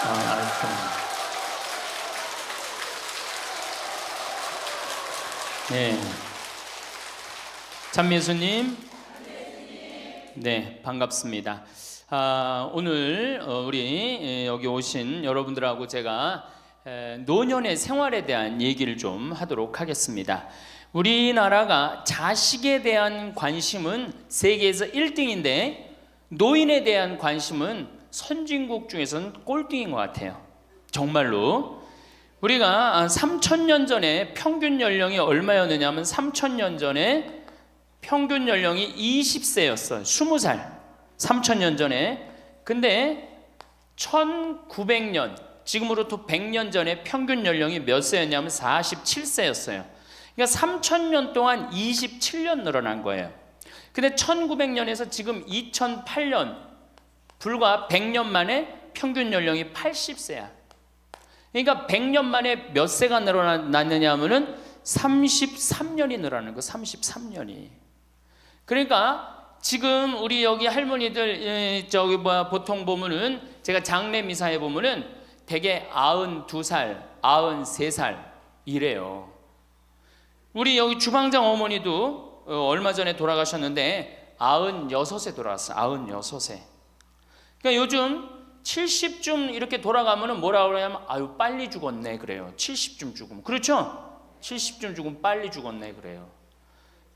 알겠습니다. 네. 찬미수님, 네, 반갑습니다. 오늘 우리 여기 오신 여러분들하고 제가 노년의 생활에 대한 얘기를 좀 하도록 하겠습니다. 우리나라가 자식에 대한 관심은 세계에서 1등인데 노인에 대한 관심은 선진국 중에서는 꼴등인 것 같아요. 정말로. 우리가 3,000년 전에 평균 연령이 얼마였느냐 하면 3,000년 전에 평균 연령이 20세였어요. 20살. 3,000년 전에. 근데 1900년, 지금으로부터 100년 전에 평균 연령이 몇 세였냐면 47세였어요. 그러니까 3,000년 동안 27년 늘어난 거예요. 근데 1900년에서 지금 2008년, 불과 100년 만에 평균 연령이 80세야. 그러니까 100년 만에 몇 세가 늘어났느냐 하면은 33년이 늘어나는 거, 33년이. 그러니까 지금 우리 여기 할머니들 보통 보면은 제가 장례 미사에 보면은 대개 92살, 93살 이래요. 우리 여기 주방장 어머니도 얼마 전에 돌아가셨는데 96세 돌아갔어요. 96세. 그러니까 요즘 70쯤 이렇게 돌아가면은 뭐라 그러냐면 아유 빨리 죽었네 그래요. 70쯤 죽으면. 그렇죠? 70쯤 죽으면 빨리 죽었네 그래요.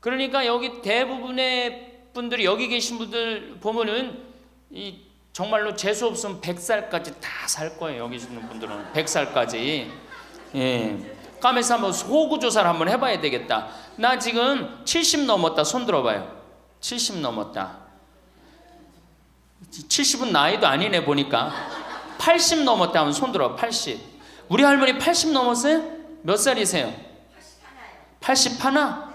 그러니까 여기 대부분의 분들이 여기 계신 분들 보면은 이 정말로 재수 없으면 100살까지 다 살 거예요. 여기 있는 분들은 100살까지. 예. 까매서 한번 호구조사를 한번 해봐야 되겠다. 나 지금 70 넘었다. 손 들어봐요. 70 넘었다. 70은 나이도 아니네 보니까. 80 넘었다 하면 손 들어. 80. 우리 할머니 80 넘었어요? 몇 살이세요? 81?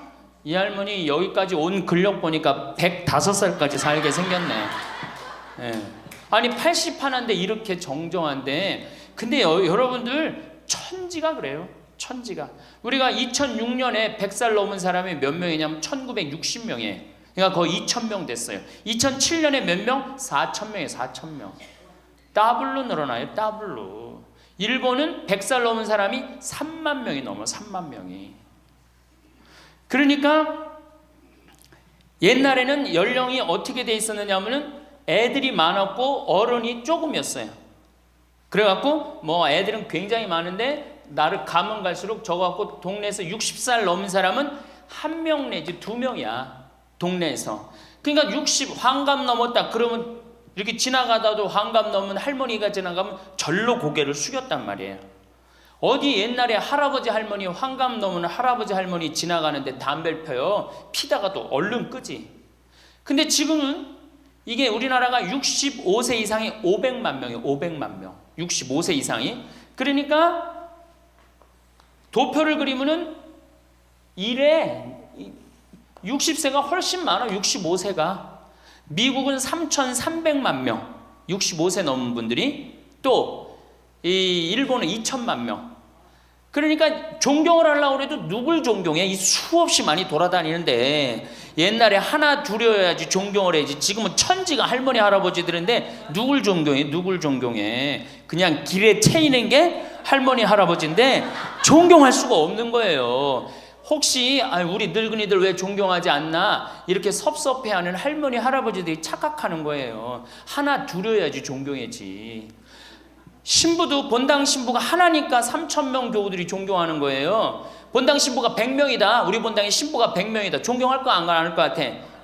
이 할머니 여기까지 온 근력 보니까 105살까지 살게 생겼네. 예. 아니 81인데 이렇게 정정한데, 근데 여러분들 천지가 그래요. 천지가. 우리가 2006년에 100살 넘은 사람이 몇 명이냐면 1960명이에요. 그러니까 거의 2,000명 됐어요. 2007년에 몇 명? 4,000명이에요. 4,000명. 더블로 늘어나요. 더블로. 일본은 100살 넘은 사람이 3만 명이 넘어. 3만 명이. 그러니까 옛날에는 연령이 어떻게 돼 있었느냐 하면은 애들이 많았고 어른이 조금이었어요. 그래갖고 뭐 애들은 굉장히 많은데 나를 가면 갈수록 적어갖고 동네에서 60살 넘은 사람은 1명 내지 2명이야. 동네에서. 그러니까 60 환갑 넘었다 그러면 이렇게 지나가다도 환갑 넘은 할머니가 지나가면 절로 고개를 숙였단 말이에요. 어디 옛날에 할아버지 할머니 환갑 넘은 할아버지 할머니 지나가는데 담배를 펴요. 피다가도 얼른 끄지. 근데 지금은 이게 우리나라가 65세 이상이 500만 명이에요. 500만 명. 65세 이상이. 그러니까 도표를 그리면은 이래 60세가 훨씬 많아. 65세가. 미국은 3,300만 명. 65세 넘은 분들이. 또 이 일본은 2천만 명. 그러니까 존경을 하려고 해도 누굴 존경해? 이 수없이 많이 돌아다니는데 옛날에 하나 둘이어야지 존경을 해야지. 지금은 천지가 할머니 할아버지들인데 누굴 존경해? 누굴 존경해? 그냥 길에 채이는 게 할머니 할아버지인데 존경할 수가 없는 거예요. 혹시 우리 늙은이들 왜 존경하지 않나 이렇게 섭섭해하는 할머니 할아버지들이 착각하는 거예요. 하나 둘이어야지 존경해지. 신부도 본당 신부가 하나니까 3,000명 교우들이 존경하는 거예요. 본당 신부가 100명이다. 우리 본당에 신부가 100명이다. 존경할 거 안 할 것 같아.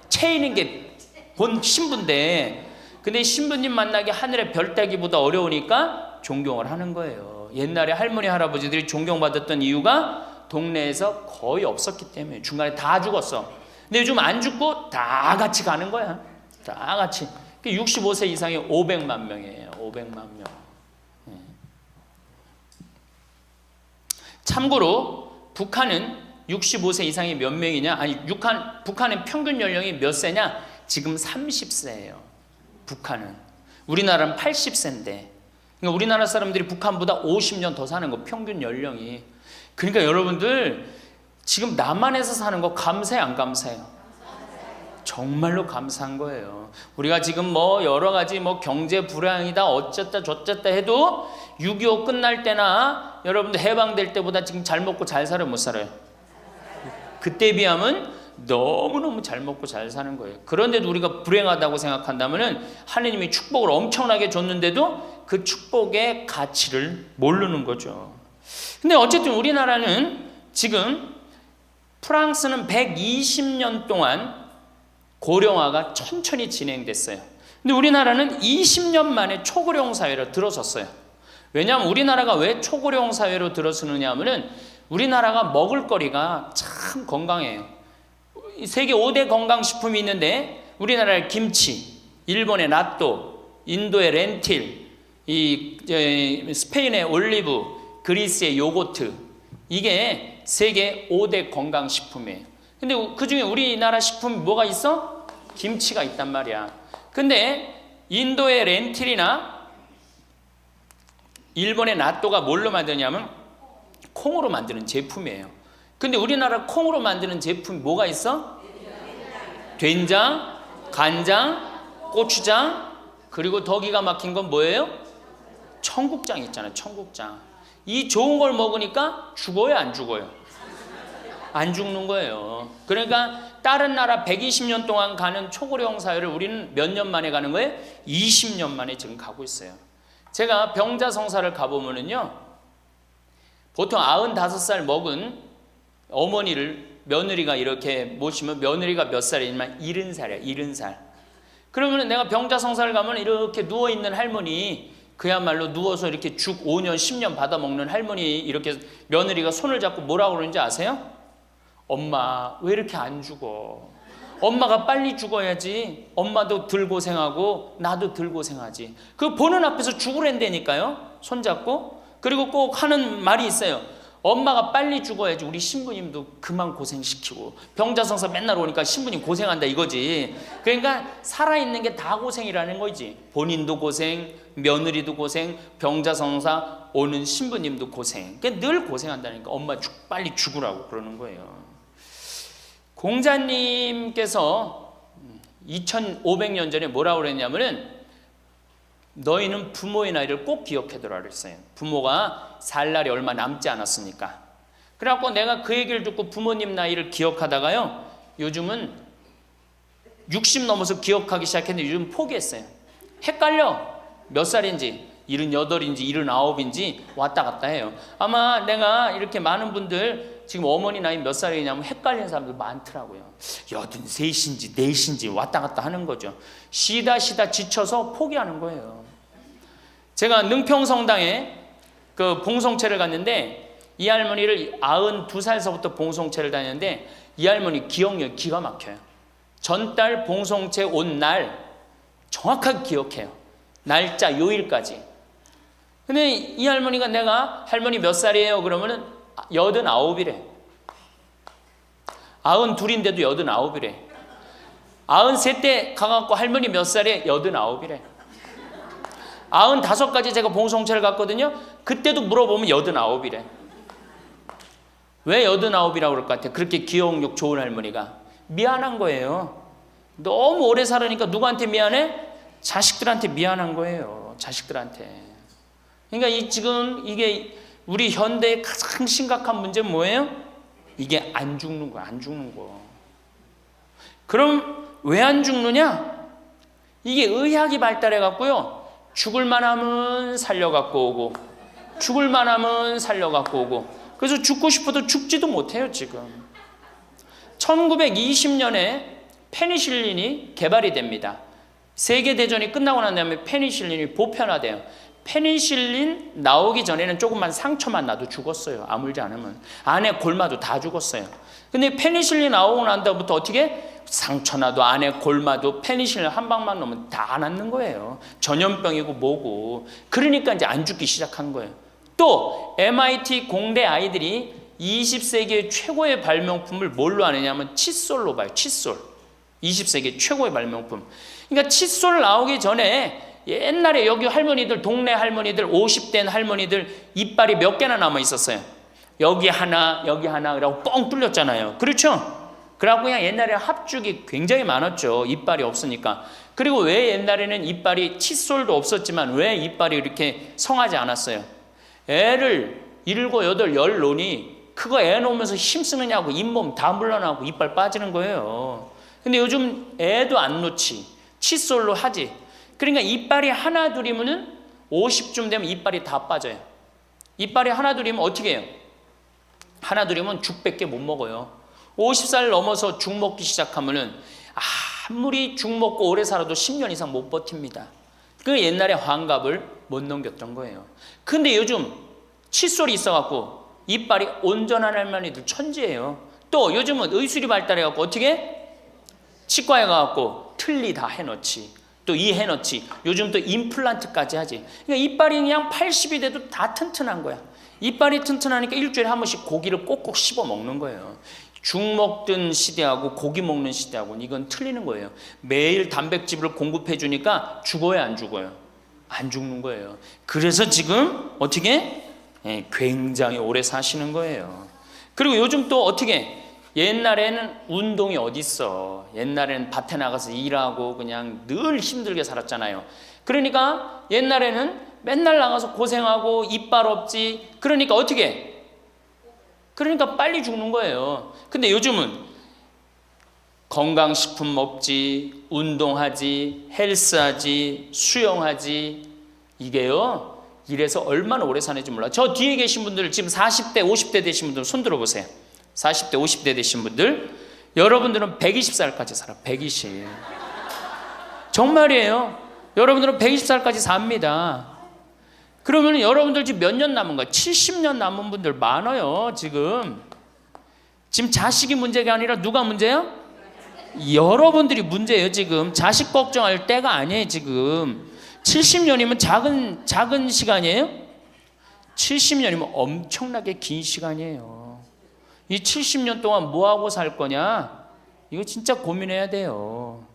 채이는 게 본 신부인데, 근데 신부님 만나기 하늘의 별 따기보다 어려우니까 존경을 하는 거예요. 옛날에 할머니 할아버지들이 존경받았던 이유가 동네에서 거의 없었기 때문에. 중간에 다 죽었어. 근데 요즘 안 죽고 다 같이 가는 거야. 다 같이. 65세 이상이 500만 명이에요. 500만 명. 참고로 북한은 65세 이상이 몇 명이냐? 아니 북한은 평균 연령이 몇 세냐? 지금 30세예요. 북한은. 우리나라는 80세인데. 그러니까 우리나라 사람들이 북한보다 50년 더 사는 거, 평균 연령이. 그러니까 여러분들 지금 남한에서 사는 거 감사해 안 감사해요? 정말로 감사한 거예요. 우리가 지금 뭐 여러 가지 뭐 경제 불황이다 어쨌다 저쨌다 해도 6.25 끝날 때나 여러분들 해방될 때보다 지금 잘 먹고 잘 살아요, 못 살아요? 그때 비하면 너무너무 잘 먹고 잘 사는 거예요. 그런데도 우리가 불행하다고 생각한다면 하느님이 축복을 엄청나게 줬는데도 그 축복의 가치를 모르는 거죠. 근데 어쨌든 우리나라는 지금 프랑스는 120년 동안 고령화가 천천히 진행됐어요. 근데 우리나라는 20년 만에 초고령 사회로 들어섰어요. 왜냐하면 우리나라가 왜 초고령 사회로 들어서느냐 하면은 우리나라가 먹을거리가 참 건강해요. 세계 5대 건강식품이 있는데 우리나라의 김치, 일본의 나또, 인도의 렌틸, 스페인의 올리브, 그리스의 요거트, 이게 세계 5대 건강식품이에요. 근데 그 중에 우리나라 식품이 뭐가 있어? 김치가 있단 말이야. 근데 인도의 렌틸이나 일본의 나또가 뭘로 만드냐면 콩으로 만드는 제품이에요. 근데 우리나라 콩으로 만드는 제품이 뭐가 있어? 된장, 간장, 고추장, 그리고 더 기가 막힌 건 뭐예요? 청국장 있잖아요. 청국장. 이 좋은 걸 먹으니까 죽어요, 안 죽어요? 안 죽는 거예요. 그러니까 다른 나라 120년 동안 가는 초고령 사회를 우리는 몇 년 만에 가는 거예요? 20년 만에 지금 가고 있어요. 제가 병자성사를 가보면은요, 보통 95살 먹은 어머니를 며느리가 이렇게 모시면 며느리가 몇 살이냐면 70살이야, 70살. 그러면 내가 병자성사를 가면 이렇게 누워있는 할머니, 그야말로 누워서 이렇게 죽 5년, 10년 받아 먹는 할머니, 이렇게 며느리가 손을 잡고 뭐라고 그러는지 아세요? 엄마, 왜 이렇게 안 죽어? 엄마가 빨리 죽어야지. 엄마도 덜 고생하고 나도 덜 고생하지. 그 보는 앞에서 죽으랜다니까요. 손잡고. 그리고 꼭 하는 말이 있어요. 엄마가 빨리 죽어야지 우리 신부님도 그만 고생시키고. 병자성사 맨날 오니까 신부님 고생한다 이거지. 그러니까 살아있는 게 다 고생이라는 거지. 본인도 고생, 며느리도 고생, 병자성사 오는 신부님도 고생. 그러니까 늘 고생한다니까. 엄마 빨리 죽으라고 그러는 거예요. 공자님께서 2500년 전에 뭐라고 그랬냐면은 너희는 부모의 나이를 꼭 기억해두라 그랬어요. 부모가 살 날이 얼마 남지 않았으니까. 그래갖고 내가 그 얘기를 듣고 부모님 나이를 기억하다가요, 요즘은 60 넘어서 기억하기 시작했는데 요즘 포기했어요. 헷갈려. 몇 살인지 78인지 79인지 왔다 갔다 해요. 아마 내가 이렇게 많은 분들 지금 어머니 나이 몇 살이냐면 헷갈리는 사람들 많더라고요. 83인지 4인지 왔다 갔다 하는 거죠. 쉬다 지쳐서 포기하는 거예요. 제가 능평성당에 그 봉송체를 갔는데 이 할머니를 92살서부터 봉송체를 다녔는데 이 할머니 기억력이 기가 막혀요. 전달 봉송체 온 날 정확하게 기억해요. 날짜 요일까지. 근데 이 할머니가 내가 할머니 몇 살이에요? 그러면은 89이래. 92인데도 89이래. 93때 가갖고 할머니 몇 살에 89이래. 95까지 제가 봉송체를 갔거든요. 그때도 물어보면 89이래. 왜 89이라고 그럴 것 같아요? 그렇게 기억력 좋은 할머니가. 미안한 거예요. 너무 오래 살으니까 누구한테 미안해? 자식들한테 미안한 거예요. 자식들한테. 그러니까 지금 이게 우리 현대의 가장 심각한 문제는 뭐예요? 이게 안 죽는 거야. 안 죽는 거. 그럼 왜 안 죽느냐? 이게 의학이 발달해 갖고요. 죽을 만하면 살려갖고 오고 죽을 만하면 살려갖고 오고 그래서 죽고 싶어도 죽지도 못해요. 지금 1920년에 페니실린이 개발이 됩니다. 세계대전이 끝나고 난 다음에 페니실린이 보편화돼요. 페니실린 나오기 전에는 조금만 상처만 나도 죽었어요. 아물지 않으면. 안에 골마도 다 죽었어요. 근데 페니실린 나오고 난 다음부터 어떻게? 상처 나도 안에 골마도 페니실린 한 방만 넣으면 다 낫는 거예요. 전염병이고 뭐고. 그러니까 이제 안 죽기 시작한 거예요. 또 MIT 공대 아이들이 20세기의 최고의 발명품을 뭘로 아느냐면 칫솔로 봐요. 칫솔. 20세기 최고의 발명품. 그러니까 칫솔 나오기 전에 옛날에 여기 할머니들, 동네 할머니들, 50된 할머니들 이빨이 몇 개나 남아 있었어요. 여기 하나, 여기 하나, 라고 뻥 뚫렸잖아요. 그렇죠? 그래갖고 그냥 옛날에 합죽이 굉장히 많았죠. 이빨이 없으니까. 그리고 왜 옛날에는 이빨이 칫솔도 없었지만 왜 이빨이 이렇게 성하지 않았어요? 애를 7, 8, 10 놓으니 그거 애 놓으면서 힘쓰느냐고 잇몸 다 물러나고 이빨 빠지는 거예요. 근데 요즘 애도 안 놓지. 칫솔로 하지. 그러니까 이빨이 하나 둘이면은 50쯤 되면 이빨이 다 빠져요. 이빨이 하나 둘이면 어떻게 해요? 하나 둘이면 죽밖에 못 먹어요. 50살 넘어서 죽 먹기 시작하면은 아무리 죽 먹고 오래 살아도 10년 이상 못 버팁니다. 그 옛날에 환갑을 못 넘겼던 거예요. 근데 요즘 칫솔이 있어갖고 이빨이 온전한 할머니들 천지예요. 또 요즘은 의술이 발달해갖고 어떻게? 치과에 가갖고 틀니 다 해놓지. 또 이 해놓지. 요즘 또 임플란트까지 하지. 그러니까 이빨이 그냥 80이 돼도 다 튼튼한 거야. 이빨이 튼튼하니까 일주일에 한 번씩 고기를 꼭꼭 씹어 먹는 거예요. 죽 먹던 시대하고 고기 먹는 시대하고는 이건 틀리는 거예요. 매일 단백질을 공급해 주니까 죽어요, 안 죽어요? 안 죽는 거예요. 그래서 지금 어떻게? 굉장히 오래 사시는 거예요. 그리고 요즘 또 어떻게? 옛날에는 운동이 어딨어. 옛날에는 밭에 나가서 일하고 그냥 늘 힘들게 살았잖아요. 그러니까 옛날에는 맨날 나가서 고생하고 이빨 없지. 그러니까 어떻게? 그러니까 빨리 죽는 거예요. 근데 요즘은 건강식품 먹지, 운동하지, 헬스하지, 수영하지. 이게요, 이래서 얼마나 오래 사는지 몰라. 저 뒤에 계신 분들, 지금 40대, 50대 되신 분들 손 들어보세요. 40대, 50대 되신 분들, 여러분들은 120살까지 살아. 120. 정말이에요. 여러분들은 120살까지 삽니다. 그러면 여러분들 지금 몇 년 남은 거야? 70년 남은 분들 많아요. 지금 자식이 문제가 아니라 누가 문제야? 여러분들이 문제예요. 지금 자식 걱정할 때가 아니에요. 지금 70년이면 작은 시간이에요? 70년이면 엄청나게 긴 시간이에요. 이 70년 동안 뭐하고 살 거냐? 이거 진짜 고민해야 돼요.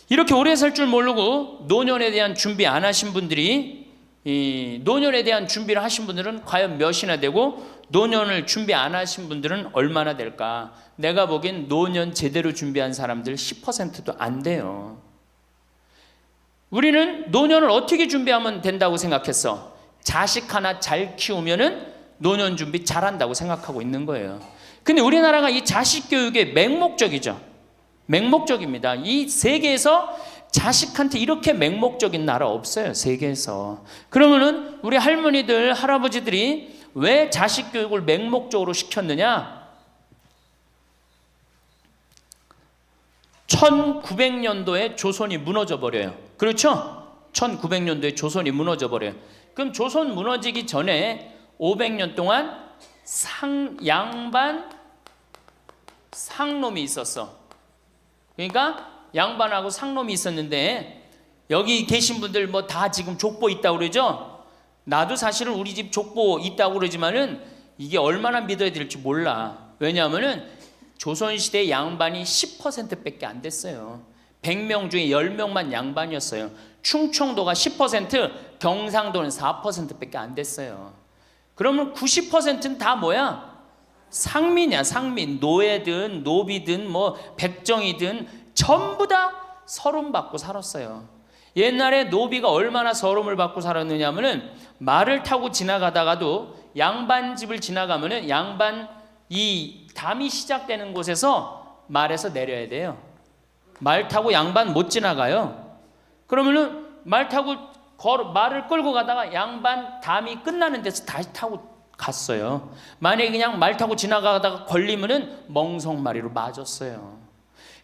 이렇게 오래 살 줄 모르고 노년에 대한 준비 안 하신 분들이, 이 노년에 대한 준비를 하신 분들은 과연 몇이나 되고, 노년을 준비 안 하신 분들은 얼마나 될까? 내가 보기엔 노년 제대로 준비한 사람들 10%도 안 돼요. 우리는 노년을 어떻게 준비하면 된다고 생각했어? 자식 하나 잘 키우면은 노년 준비 잘한다고 생각하고 있는 거예요. 근데 우리나라가 이 자식 교육의 맹목적이죠. 맹목적입니다. 이 세계에서 자식한테 이렇게 맹목적인 나라 없어요. 세계에서. 그러면은 우리 할머니들, 할아버지들이 왜 자식 교육을 맹목적으로 시켰느냐? 1900년도에 조선이 무너져 버려요. 그렇죠? 1900년도에 조선이 무너져 버려요. 그럼 조선 무너지기 전에 500년 동안 양반 상놈이 있었어. 그러니까 양반하고 상놈이 있었는데, 여기 계신 분들 뭐 다 지금 족보 있다고 그러죠? 나도 사실은 우리 집 족보 있다고 그러지만은 이게 얼마나 믿어야 될지 몰라. 왜냐하면은 조선시대 양반이 10%밖에 안 됐어요. 100명 중에 10명만 양반이었어요. 충청도가 10%, 경상도는 4%밖에 안 됐어요. 그러면 90%는 다 뭐야? 상민이야, 상민. 노예든 노비든 뭐 백정이든 전부 다 서름 받고 살았어요. 옛날에 노비가 얼마나 서름을 받고 살았느냐 하면은, 말을 타고 지나가다가도 양반 집을 지나가면은 양반 이 담이 시작되는 곳에서 말에서 내려야 돼요. 말 타고 양반 못 지나가요. 그러면은 말을 끌고 가다가 양반 담이 끝나는 데서 다시 타고 갔어요. 만약에 그냥 말 타고 지나가다가 걸리면은 멍석마리로 맞았어요.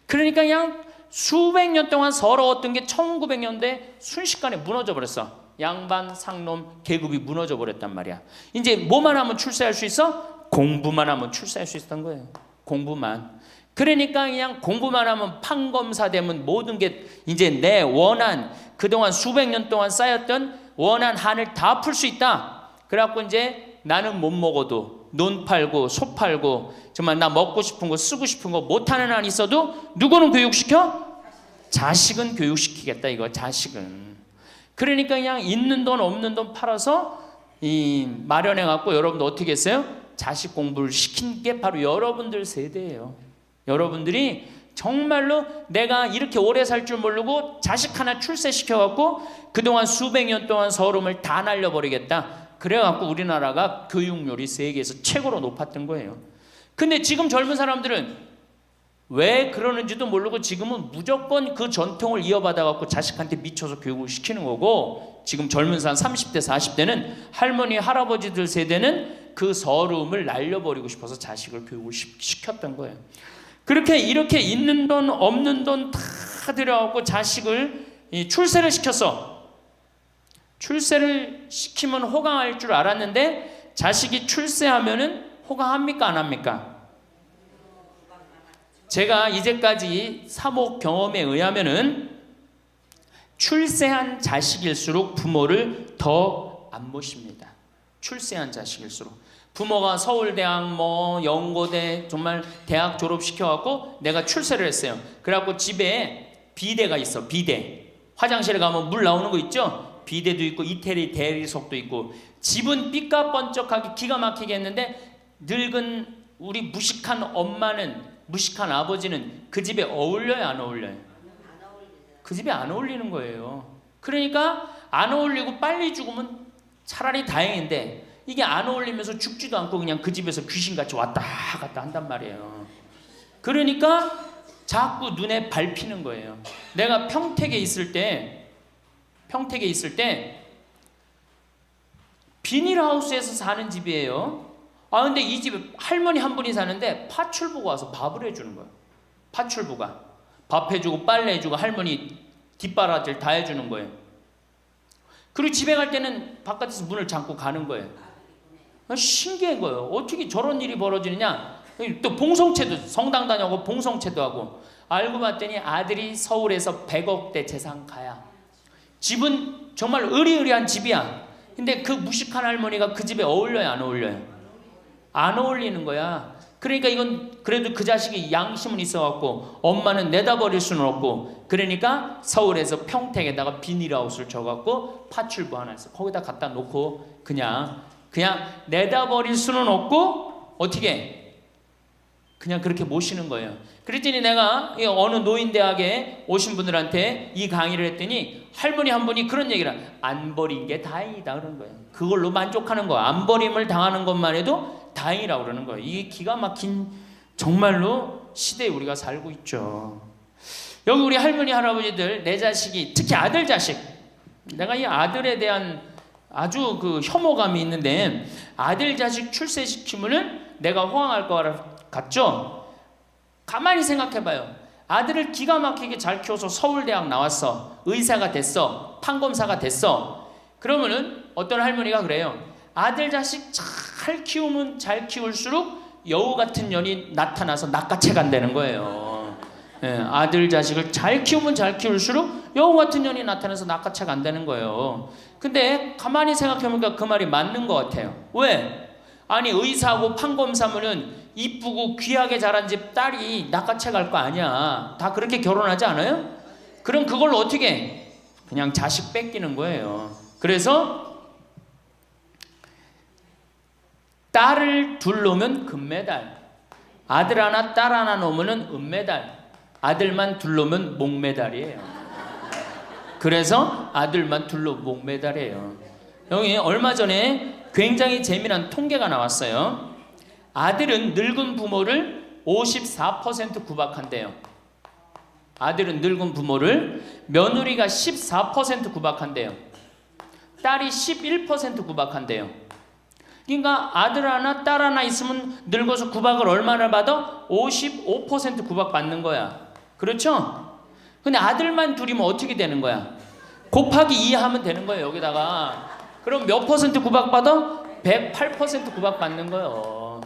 그러니까 그냥 수백 년 동안 서러웠던 게 1900년대 순식간에 무너져 버렸어. 양반, 상놈, 계급이 무너져 버렸단 말이야. 이제 뭐만 하면 출세할 수 있어? 공부만 하면 출세할 수 있었던 거예요. 공부만. 그러니까 그냥 공부만 하면 판검사 되면 모든 게 이제 내 원한, 그동안 수백 년 동안 쌓였던 원한 한을 다 풀 수 있다. 그래갖고 이제 나는 못 먹어도 논 팔고 소 팔고 정말 나 먹고 싶은 거 쓰고 싶은 거 못하는 한 있어도 누구는 교육시켜? 자식은 교육시키겠다 이거. 자식은. 그러니까 그냥 있는 돈 없는 돈 팔아서 마련해갖고 여러분들 어떻게 했어요? 자식 공부를 시킨 게 바로 여러분들 세대예요. 여러분들이 정말로 내가 이렇게 오래 살 줄 모르고 자식 하나 출세시켜갖고 그동안 수백 년 동안 서름을 다 날려버리겠다. 그래갖고 우리나라가 교육률이 세계에서 최고로 높았던 거예요. 근데 지금 젊은 사람들은 왜 그러는지도 모르고 지금은 무조건 그 전통을 이어받아갖고 자식한테 미쳐서 교육을 시키는 거고, 지금 젊은 사람 30대 40대는 할머니 할아버지들 세대는 그 서름을 날려버리고 싶어서 자식을 교육을 시켰던 거예요. 그렇게 이렇게 있는 돈 없는 돈 다 들여갖고 자식을 출세를 시켰어. 출세를 시키면 호강할 줄 알았는데 자식이 출세하면은 호강합니까 안 합니까? 제가 이제까지 사목 경험에 의하면은 출세한 자식일수록 부모를 더 안 모십니다. 출세한 자식일수록. 부모가 서울대학 연고대 정말 대학 졸업시켜갖고 내가 출세를 했어요. 그래갖고 집에 비데가 있어. 비데. 화장실에 가면 물 나오는 거 있죠? 비데도 있고 이태리 대리석도 있고. 집은 삐까번쩍하게 기가 막히게 했는데 늙은 우리 무식한 엄마는, 무식한 아버지는 그 집에 어울려요 안 어울려요? 그 집에 안 어울리는 거예요. 그러니까 안 어울리고 빨리 죽으면 차라리 다행인데 이게 안 어울리면서 죽지도 않고 그냥 그 집에서 귀신같이 왔다 갔다 한단 말이에요. 그러니까 자꾸 눈에 밟히는 거예요. 내가 평택에 있을 때 비닐하우스에서 사는 집이에요. 근데 이 집에 할머니 한 분이 사는데 파출부가 와서 밥을 해주는 거예요. 파출부가 밥 해주고 빨래 해주고 할머니 뒷바라지를 다 해주는 거예요. 그리고 집에 갈 때는 바깥에서 문을 잠고 가는 거예요. 신기한 거예요. 어떻게 저런 일이 벌어지느냐. 또 봉송체도, 성당 다녀고 봉송체도 하고. 알고 봤더니 아들이 서울에서 100억대 재산가야. 집은 정말 으리으리한 집이야. 근데 그 무식한 할머니가 그 집에 어울려요 안 어울려요? 안 어울리는 거야. 그러니까 이건 그래도 그 자식이 양심은 있어갖고 엄마는 내다버릴 수는 없고, 그러니까 서울에서 평택에다가 비닐하우스를 쳐갖고 파출부 하나 있어. 거기다 갖다 놓고 그냥 내다버릴 수는 없고 어떻게 그냥 그렇게 모시는 거예요. 그랬더니 내가 어느 노인대학에 오신 분들한테 이 강의를 했더니 할머니 한 분이 그런 얘기를, 안 버린 게 다행이다 그러는 거예요. 그걸로 만족하는 거야. 안 버림을 당하는 것만 해도 다행이라고 그러는 거예요. 이게 기가 막힌 정말로 시대에 우리가 살고 있죠. 여기 우리 할머니 할아버지들, 내 자식이, 특히 아들 자식, 내가 이 아들에 대한 아주 그 혐오감이 있는데, 아들 자식 출세시키면은 내가 호강할 것 같죠? 가만히 생각해봐요. 아들을 기가 막히게 잘 키워서 서울대학 나왔어, 의사가 됐어, 판검사가 됐어. 그러면은 어떤 할머니가 그래요. 아들 자식 잘 키우면 잘 키울수록 여우 같은 년이 나타나서 낚아채 간다는 거예요. 아들 자식을 잘 키우면 잘 키울수록 여우 같은 년이 나타나서 낚아채 간다는 거예요. 근데 가만히 생각해보니까 그 말이 맞는 것 같아요. 왜? 아니 의사하고 판검사면은 이쁘고 귀하게 자란 집 딸이 낚아채 갈 거 아니야. 다 그렇게 결혼하지 않아요? 그럼 그걸 어떻게 해? 그냥 자식 뺏기는 거예요. 그래서 딸을 둘 놓으면 금메달, 아들 하나 딸 하나 놓으면 은메달, 아들만 둘 놓으면 목메달이에요. 그래서 아들만 둘 놓으면 목메달이에요. 여기 얼마 전에 굉장히 재미난 통계가 나왔어요. 아들은 늙은 부모를 54% 구박한대요. 아들은 늙은 부모를, 며느리가 14% 구박한대요. 딸이 11% 구박한대요. 그러니까 아들 하나 딸 하나 있으면 늙어서 구박을 얼마나 받아? 55% 구박받는 거야. 그렇죠? 근데 아들만 둘이면 어떻게 되는 거야? 곱하기 2 하면 되는 거예요. 여기다가. 그럼 몇 퍼센트 구박받아? 108% 구박받는 거예요.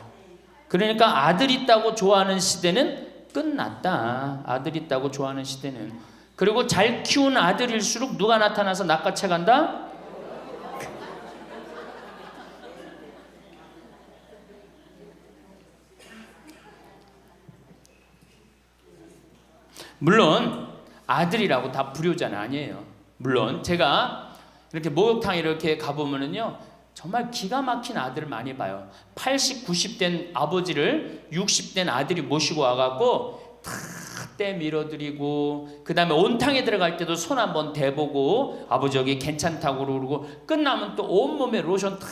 그러니까 아들 있다고 좋아하는 시대는 끝났다. 아들 있다고 좋아하는 시대는. 그리고 잘 키운 아들일수록 누가 나타나서 낚아채 간다? 물론 아들이라고 다 불효자는 아니에요. 물론 제가 이렇게 목욕탕 이렇게 가보면은요, 정말 기가 막힌 아들을 많이 봐요. 80, 90된 아버지를 60된 아들이 모시고 와갖고 다 때 밀어드리고, 그 다음에 온탕에 들어갈 때도 손 한번 대보고 아버지 여기 괜찮다고 그러고, 끝나면 또 온몸에 로션 다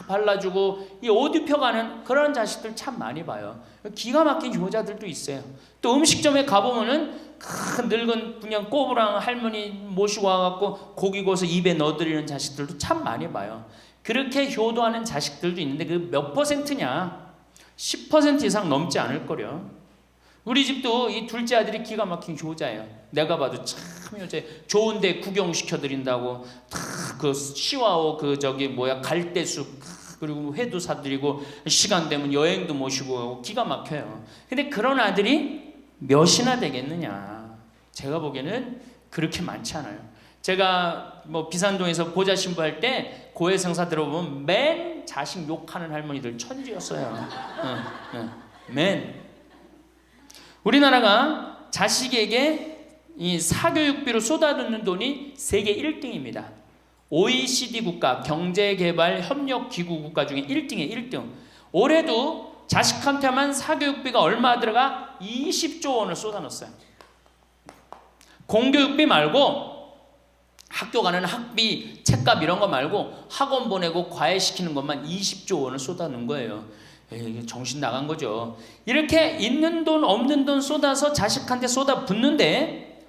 발라주고, 이 옷 입혀가는 그런 자식들 참 많이 봐요. 기가 막힌 효자들도 있어요. 또 음식점에 가보면은 큰 늙은 그냥 꼬부랑 할머니 모시고 와갖고 고기 구워서 입에 넣어드리는 자식들도 참 많이 봐요. 그렇게 효도하는 자식들도 있는데 그 몇 퍼센트냐? 10% 이상 넘지 않을 거려. 우리 집도 이 둘째 아들이 기가 막힌 효자예요. 내가 봐도 참 효자. 좋은데 구경시켜드린다고 다 그 시와오 그 저기 뭐야 갈대숲 그리고 회도 사드리고 시간 되면 여행도 모시고 가고 기가 막혀요. 근데 그런 아들이 몇이나 되겠느냐? 제가 보기에는 그렇게 많지 않아요. 제가 뭐 비산동에서 보좌 신부할 때 고해성사 들어보면 맨 자식 욕하는 할머니들 천지였어요. 맨. 우리나라가 자식에게 이 사교육비로 쏟아붓는 돈이 세계 1등입니다. OECD 국가 경제개발협력기구 국가 중에 1등이에요. 1등. 올해도 자식한테만 사교육비가 얼마 들어가? 20조 원을 쏟아넣었어요. 공교육비 말고 학교 가는 학비, 책값 이런 거 말고 학원 보내고 과외시키는 것만 20조 원을 쏟아넣은 거예요. 이게 정신 나간 거죠. 이렇게 있는 돈 없는 돈 쏟아서 자식한테 쏟아 붓는데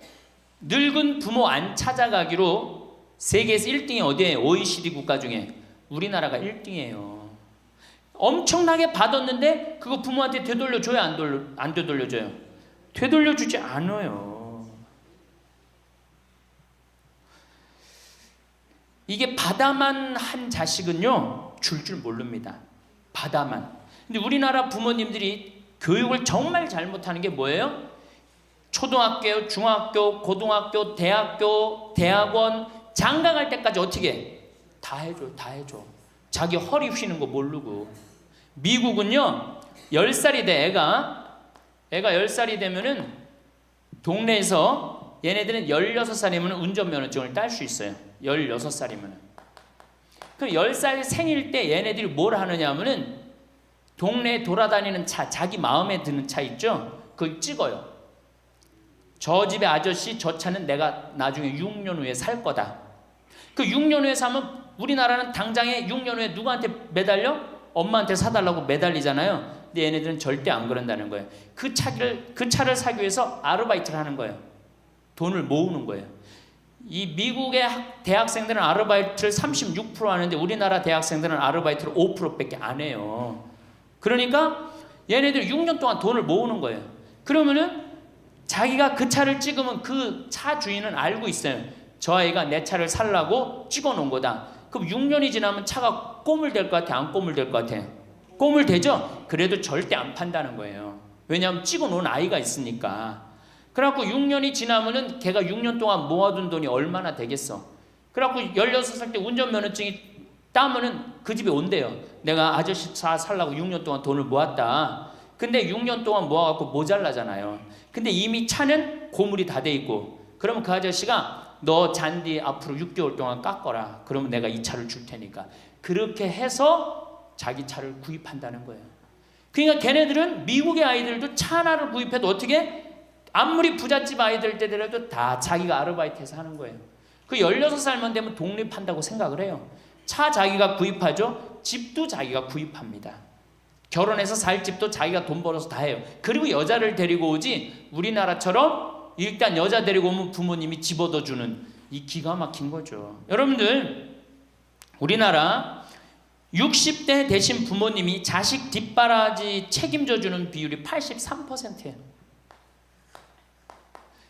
늙은 부모 안 찾아가기로 세계에서 1등이 어디예요? OECD 국가 중에 우리나라가 1등이에요. 엄청나게 받았는데 그거 부모한테 되돌려줘요? 안 되돌려줘요? 되돌려주지 않아요. 이게 받아만 한 자식은요 줄 모릅니다. 받아만. 근데 우리나라 부모님들이 교육을 정말 잘못하는 게 뭐예요? 초등학교, 중학교, 고등학교, 대학교, 대학원, 장가 갈 때까지 어떻게 해? 다 해줘. 자기 허리 휘는 거 모르고. 미국은요 10살이 돼 애가 10살이 되면은 동네에서 얘네들은 16살이면 운전면허증을 딸 수 있어요. 16살이면. 그럼 10살 생일 때 얘네들이 뭘 하느냐 하면은 동네에 돌아다니는 차, 자기 마음에 드는 차 있죠? 그걸 찍어요. 저 집의 아저씨 저 차는 내가 나중에 6년 후에 살 거다. 그 6년 후에 사면 우리나라는 당장에 6년 후에 누구한테 매달려? 엄마한테 사달라고 매달리잖아요. 근데 얘네들은 절대 안 그런다는 거예요. 그 차를 사기 위해서 아르바이트를 하는 거예요. 돈을 모으는 거예요. 이 미국의 대학생들은 아르바이트를 36% 하는데 우리나라 대학생들은 아르바이트를 5%밖에 안 해요. 그러니까 얘네들 6년 동안 돈을 모으는 거예요. 그러면은 자기가 그 차를 찍으면 그 차 주인은 알고 있어요. 저 아이가 내 차를 살라고 찍어 놓은 거다. 그럼 6년이 지나면 차가 꼬물될 것 같아? 안 꼬물될 것 같아? 꼬물되죠? 그래도 절대 안 판다는 거예요. 왜냐하면 찍어 놓은 아이가 있으니까. 그래갖고 6년이 지나면은 걔가 6년 동안 모아둔 돈이 얼마나 되겠어. 그래갖고 16살 때 운전면허증이 따면은 그 집에 온대요. 내가 아저씨 차 살라고 6년 동안 돈을 모았다. 근데 6년 동안 모아갖고 모자라잖아요. 근데 이미 차는 고물이 다 돼 있고, 그러면 그 아저씨가 너 잔디 앞으로 6개월 동안 깎어라. 그러면 내가 이 차를 줄 테니까. 그렇게 해서 자기 차를 구입한다는 거예요. 그러니까 걔네들은 미국의 아이들도 차 하나를 구입해도 어떻게? 아무리 부잣집 아이들 때더라도 다 자기가 아르바이트해서 하는 거예요. 그 16살만 되면 독립한다고 생각을 해요. 차 자기가 구입하죠. 집도 자기가 구입합니다. 결혼해서 살 집도 자기가 돈 벌어서 다 해요. 그리고 여자를 데리고 오지 우리나라처럼 일단 여자 데리고 오면 부모님이 집 얻어주는 이 기가 막힌 거죠. 여러분들 우리나라 60대 되신 부모님이 자식 뒷바라지 책임져 주는 비율이 83%예요.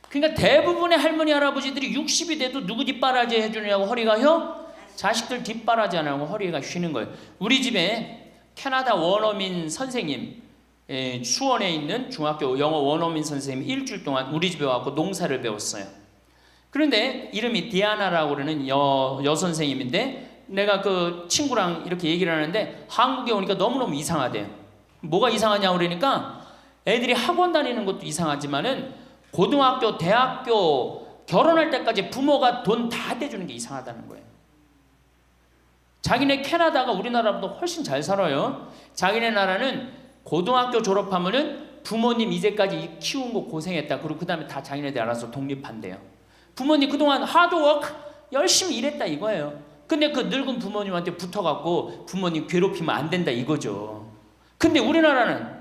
그러니까 대부분의 할머니 할아버지들이 60이 돼도 누구 뒷바라지 해주느냐고 허리가 휘어? 자식들 뒷바라지 안 하고 허리가 쉬는 거예요. 우리 집에 캐나다 원어민 선생님, 수원에 있는 중학교 영어 원어민 선생님이 일주일 동안 우리 집에 와서 농사를 배웠어요. 그런데 이름이 디아나라고 그러는 여선생님인데 내가 그 친구랑 이렇게 얘기를 하는데 한국에 오니까 너무너무 이상하대요. 뭐가 이상하냐고 그러니까 애들이 학원 다니는 것도 이상하지만은 고등학교, 대학교 결혼할 때까지 부모가 돈 다 대주는 게 이상하다는 거예요. 자기네 캐나다가 우리나라보다 훨씬 잘 살아요. 자기네 나라는 고등학교 졸업하면은 부모님 이제까지 키운 거 고생했다. 그리고 그 다음에 다 자기네들 알아서 독립한대요. 부모님 그동안 하드워크 열심히 일했다 이거예요. 근데 그 늙은 부모님한테 붙어갖고 부모님 괴롭히면 안 된다 이거죠. 근데 우리나라는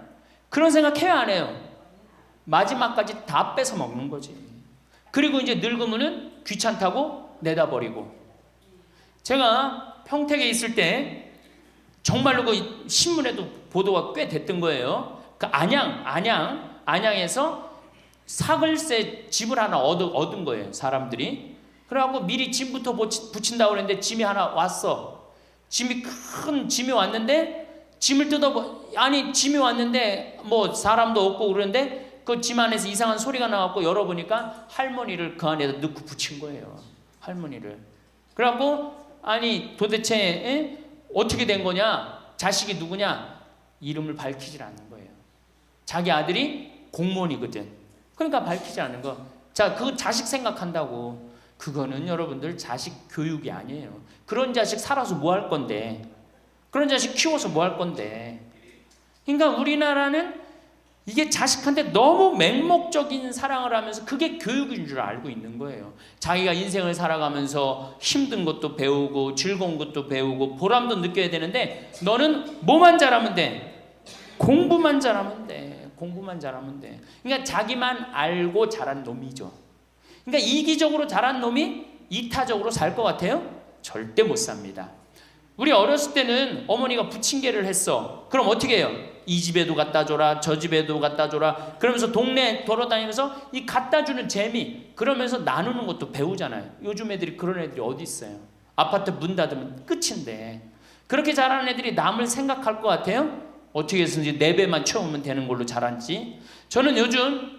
그런 생각 해야 안 해요. 마지막까지 다 뺏어 먹는 거지. 그리고 이제 늙으면은 귀찮다고 내다버리고. 제가 평택에 있을 때 정말로 그 신문에도 보도가 꽤 됐던 거예요. 그 안양에서 사글세 집을 하나 얻은 거예요, 사람들이. 그래갖고 미리 짐부터 붙인다고 그랬는데 짐이 하나 왔어. 큰 짐이 왔는데 짐을 짐이 왔는데 뭐 사람도 없고 그러는데 그 짐 안에서 이상한 소리가 나갖고 열어보니까 할머니를 그 안에다 넣고 붙인 거예요. 할머니를. 그래갖고 아니 도대체 어떻게 된 거냐? 자식이 누구냐? 이름을 밝히질 않는 거예요. 자기 아들이 공무원이거든. 그러니까 밝히지 않는 거. 자, 그 자식 생각한다고. 그거는 여러분들 자식 교육이 아니에요. 그런 자식 살아서 뭐 할 건데. 그런 자식 키워서 뭐 할 건데. 그러니까 우리나라는 이게 자식한테 너무 맹목적인 사랑을 하면서 그게 교육인 줄 알고 있는 거예요. 자기가 인생을 살아가면서 힘든 것도 배우고 즐거운 것도 배우고 보람도 느껴야 되는데 너는 뭐만 잘하면 돼? 공부만 잘하면 돼. 공부만 잘하면 돼. 그러니까 자기만 알고 자란 놈이죠. 그러니까 이기적으로 자란 놈이 이타적으로 살 것 같아요? 절대 못 삽니다. 우리 어렸을 때는 어머니가 부침개를 했어. 그럼 어떻게 해요? 이 집에도 갖다 줘라, 저 집에도 갖다 줘라. 그러면서 동네 돌아다니면서 이 갖다 주는 재미, 그러면서 나누는 것도 배우잖아요. 요즘 애들이 그런 애들이 어디 있어요? 아파트 문 닫으면 끝인데. 그렇게 자라는 애들이 남을 생각할 것 같아요? 어떻게 해서든지 4배만 채우면 되는 걸로 자랐지. 저는 요즘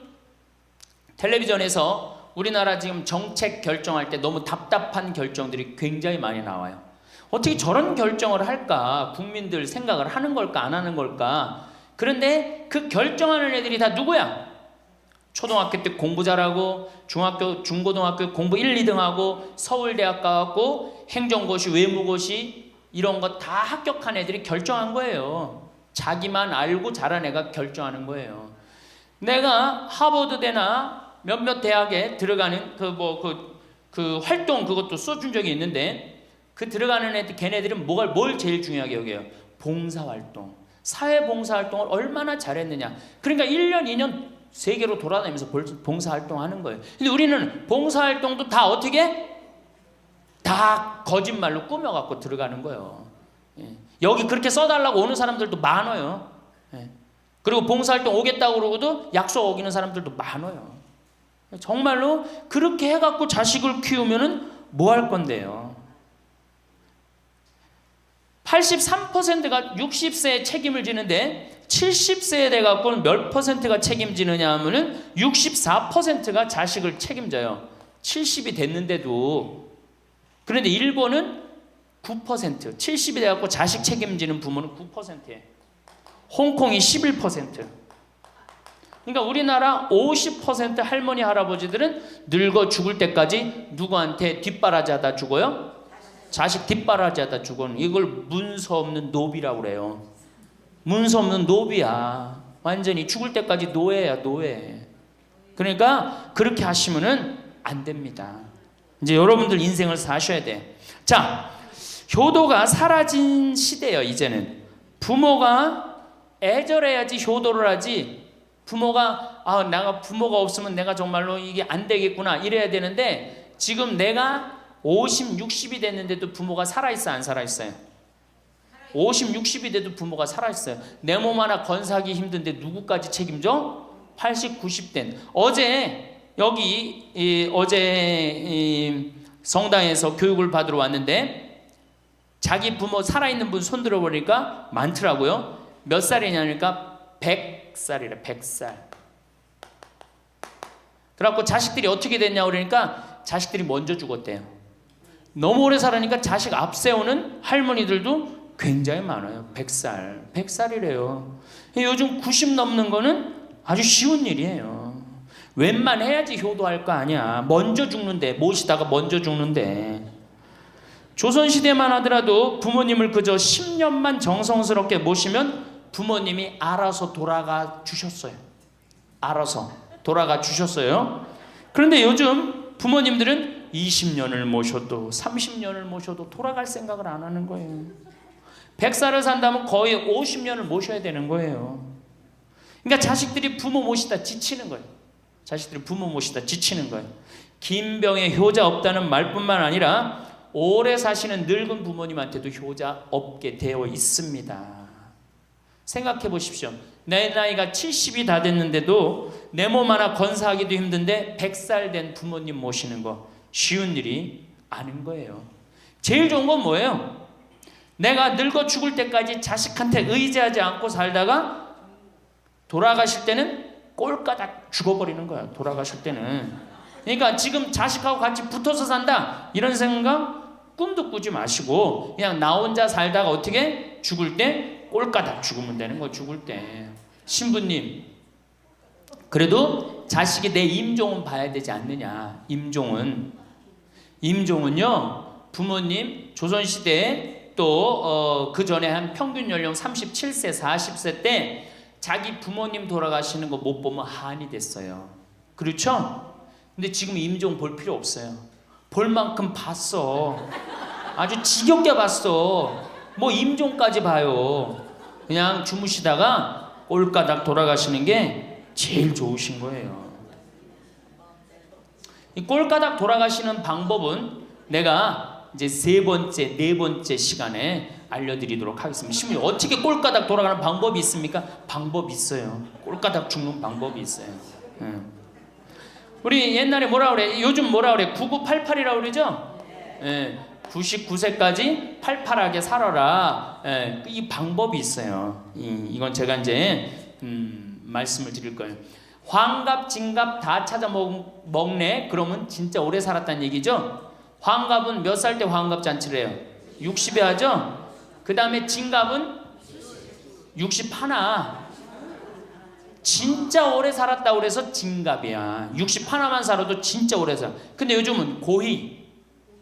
텔레비전에서 우리나라 지금 정책 결정할 때 너무 답답한 결정들이 굉장히 많이 나와요. 어떻게 저런 결정을 할까? 국민들 생각을 하는 걸까? 안 하는 걸까? 그런데 그 결정하는 애들이 다 누구야? 초등학교 때 공부 잘하고 중학교, 중고등학교 공부 1, 2등하고 서울대학 가고 행정고시, 외무고시 이런 거 다 합격한 애들이 결정한 거예요. 자기만 알고 자란 애가 결정하는 거예요. 내가 하버드대나 몇몇 대학에 들어가는 그 활동 그것도 써준 적이 있는데 그 들어가는 애들 걔네들은 뭘 제일 중요하게 여겨요? 봉사활동. 사회봉사활동을 얼마나 잘했느냐. 그러니까 1년, 2년 세계로 돌아다니면서 봉사활동하는 거예요. 근데 우리는 봉사활동도 다 어떻게? 다 거짓말로 꾸며갖고 들어가는 거예요. 여기 그렇게 써달라고 오는 사람들도 많아요. 그리고 봉사활동 오겠다고 그러고도 약속 어기는 사람들도 많아요. 정말로 그렇게 해갖고 자식을 키우면은 뭐 할 건데요? 83%가 60세에 책임을 지는데 70세에 돼갖고는 몇 %가 책임지느냐 하면은 64%가 자식을 책임져요. 70이 됐는데도. 그런데 일본은 9%, 70이 돼갖고 자식 책임지는 부모는 9%예요. 홍콩이 11%. 그러니까 우리나라 50% 할머니 할아버지들은 늙어 죽을 때까지 누구한테 뒷바라지하다 죽어요? 자식 뒷바라지하다 죽어는 이걸 문서 없는 노비라고 그래요. 문서 없는 노비야. 완전히 죽을 때까지 노예야, 노예. 그러니까 그렇게 하시면은 안 됩니다. 이제 여러분들 인생을 사셔야 돼. 자, 효도가 사라진 시대예요. 이제는 부모가 애절해야지 효도를 하지. 부모가 내가 부모가 없으면 내가 정말로 이게 안 되겠구나 이래야 되는데 지금 내가 50, 60이 됐는데도 부모가 살아있어 안 살아있어요? 50, 60이 돼도 부모가 살아있어요. 내 몸 하나 건사하기 힘든데 누구까지 책임져? 80, 90된 어제 성당에서 교육을 받으러 왔는데 자기 부모 살아있는 분 손 들어보니까 많더라고요. 몇 살이냐니까 100살이래. 100살. 그래갖고 자식들이 어떻게 됐냐고 그러니까 자식들이 먼저 죽었대요. 너무 오래 살으니까 자식 앞세우는 할머니들도 굉장히 많아요. 100살. 100살이래요. 요즘 90 넘는 거는 아주 쉬운 일이에요. 웬만해야지 효도할 거 아니야. 먼저 죽는데, 모시다가 먼저 죽는데. 조선시대만 하더라도 부모님을 그저 10년만 정성스럽게 모시면 부모님이 알아서 돌아가 주셨어요. 알아서 돌아가 주셨어요. 그런데 요즘 부모님들은 20년을 모셔도 30년을 모셔도 돌아갈 생각을 안 하는 거예요. 100살을 산다면 거의 50년을 모셔야 되는 거예요. 그러니까 자식들이 부모 모시다 지치는 거예요. 자식들이 부모 모시다 지치는 거예요. 긴병에 효자 없다는 말뿐만 아니라 오래 사시는 늙은 부모님한테도 효자 없게 되어 있습니다. 생각해 보십시오. 내 나이가 70이 다 됐는데도 내 몸 하나 건사하기도 힘든데 100살 된 부모님 모시는 거 쉬운 일이 아닌 거예요. 제일 좋은 건 뭐예요? 내가 늙어 죽을 때까지 자식한테 의지하지 않고 살다가 돌아가실 때는 꼴까닥 죽어버리는 거야. 돌아가실 때는. 그러니까 지금 자식하고 같이 붙어서 산다 이런 생각 꿈도 꾸지 마시고 그냥 나 혼자 살다가 어떻게 죽을 때 꼴까닥 죽으면 되는 거. 죽을 때 신부님 그래도 자식이 내 임종은 봐야 되지 않느냐. 임종은요 부모님 조선시대에 또 그 전에 한 평균 연령 37세 40세 때 자기 부모님 돌아가시는 거 못 보면 한이 됐어요. 그렇죠? 근데 지금 임종 볼 필요 없어요. 볼 만큼 봤어. 아주 지겹게 봤어. 뭐 임종까지 봐요. 그냥 주무시다가 꼴까닥 돌아가시는 게 제일 좋으신 거예요. 이 꼴까닥 돌아가시는 방법은 내가 이제 네 번째 시간에 알려드리도록 하겠습니다. 신부님 어떻게 꼴까닥 돌아가는 방법이 있습니까? 방법이 있어요. 꼴까닥 죽는 방법이 있어요. 우리 옛날에 뭐라 그래? 요즘 뭐라 그래? 9988이라고 그러죠? 99세까지 팔팔하게 살아라. 이 방법이 있어요. 이건 제가 이제 말씀을 드릴 거예요. 환갑, 진갑 다 찾아 먹네. 그러면 진짜 오래 살았다는 얘기죠. 환갑은 몇 살 때 환갑 잔치를 해요? 60에 하죠. 그 다음에 진갑은 61. 진짜 오래 살았다고 그래서 진갑이야. 61만 살아도 진짜 오래 살아. 근데 요즘은 고희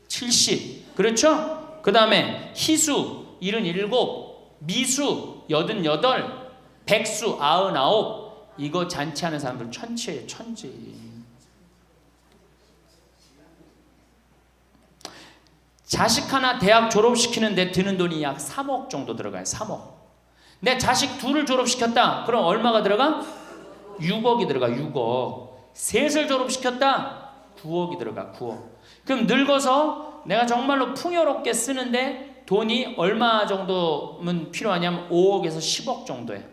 70. 그렇죠? 그 다음에 희수 77, 미수 88, 백수 99. 이거 잔치하는 사람들 천치예요. 천치. 자식 하나 대학 졸업시키는데 드는 돈이 약 3억 정도 들어가요. 3억. 내 자식 둘을 졸업시켰다. 그럼 얼마가 들어가? 6억이 들어가. 6억. 셋을 졸업시켰다. 9억이 들어가. 9억. 그럼 늙어서 내가 정말로 풍요롭게 쓰는데 돈이 얼마 정도면 필요하냐면 5억에서 10억 정도예요.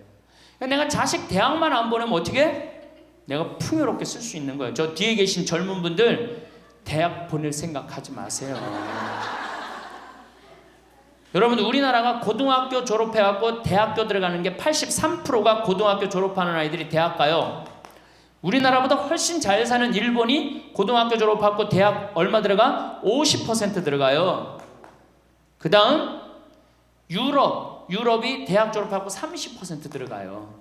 내가 자식 대학만 안 보내면 어떻게? 내가 풍요롭게 쓸 수 있는 거예요. 저 뒤에 계신 젊은 분들 대학 보낼 생각하지 마세요. 여러분들 우리나라가 고등학교 졸업해갖고 대학교 들어가는 게 83%가 고등학교 졸업하는 아이들이 대학 가요. 우리나라보다 훨씬 잘 사는 일본이 고등학교 졸업하고 대학 얼마 들어가? 50% 들어가요. 그 다음 유럽이 대학 졸업하고 30% 들어가요.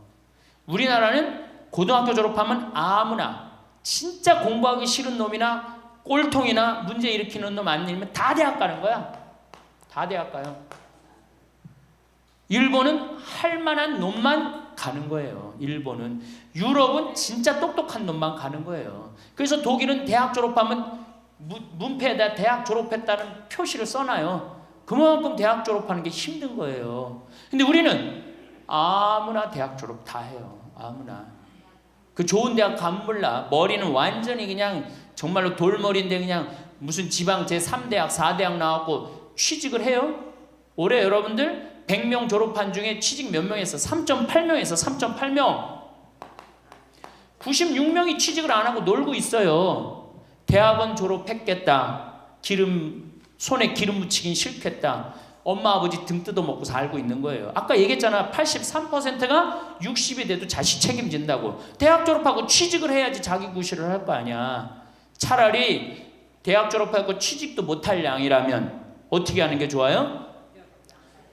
우리나라는 고등학교 졸업하면 아무나 진짜 공부하기 싫은 놈이나 꼴통이나 문제 일으키는 놈 아니면 다 대학 가는 거야. 다 대학 가요. 일본은 할 만한 놈만 가는 거예요. 일본은. 유럽은 진짜 똑똑한 놈만 가는 거예요. 그래서 독일은 대학 졸업하면 문패에다 대학 졸업했다는 표시를 써놔요. 그만큼 대학 졸업하는 게 힘든 거예요. 근데 우리는 아무나 대학 졸업 다 해요. 아무나. 그 좋은 대학 가면 몰라. 머리는 완전히 그냥 정말로 돌머리인데 그냥 무슨 지방 제3대학 4대학 나왔고 취직을 해요. 올해 여러분들 100명 졸업한 중에 취직 몇 명 했어? 3.8명 했어. 3.8명. 96명이 취직을 안 하고 놀고 있어요. 대학원 졸업했겠다. 손에 기름 묻히긴 싫겠다. 엄마 아버지 등 뜯어먹고 살고 있는 거예요. 아까 얘기했잖아. 83%가 60이 돼도 자식 책임진다고. 대학 졸업하고 취직을 해야지 자기 구실을 할 거 아니야. 차라리 대학 졸업하고 취직도 못할 양이라면 어떻게 하는 게 좋아요?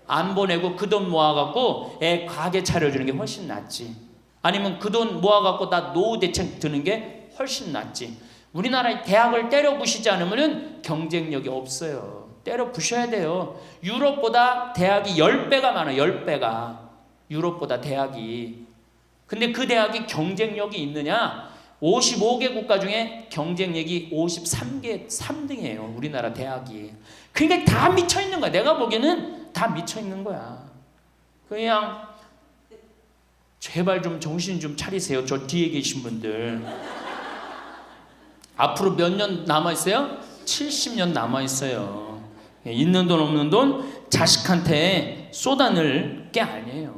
안 보내고 그 돈 모아갖고 애 가게 차려주는 게 훨씬 낫지. 아니면 그 돈 모아갖고 나 노후 대책 드는 게 훨씬 낫지. 우리나라의 대학을 때려부시지 않으면 경쟁력이 없어요. 때려 부셔야 돼요. 유럽보다 대학이 10배가 많아요. 10배가. 유럽보다 대학이. 근데 그 대학이 경쟁력이 있느냐? 55개 국가 중에 경쟁력이 53개 3등이에요. 우리나라 대학이. 그러니까 다 미쳐 있는 거야. 내가 보기에는 다 미쳐 있는 거야. 그냥 제발 좀 정신 좀 차리세요. 저 뒤에 계신 분들. 앞으로 몇 년 남아 있어요? 70년 남아 있어요. 있는 돈 없는 돈 자식한테 쏟아낼 게 아니에요.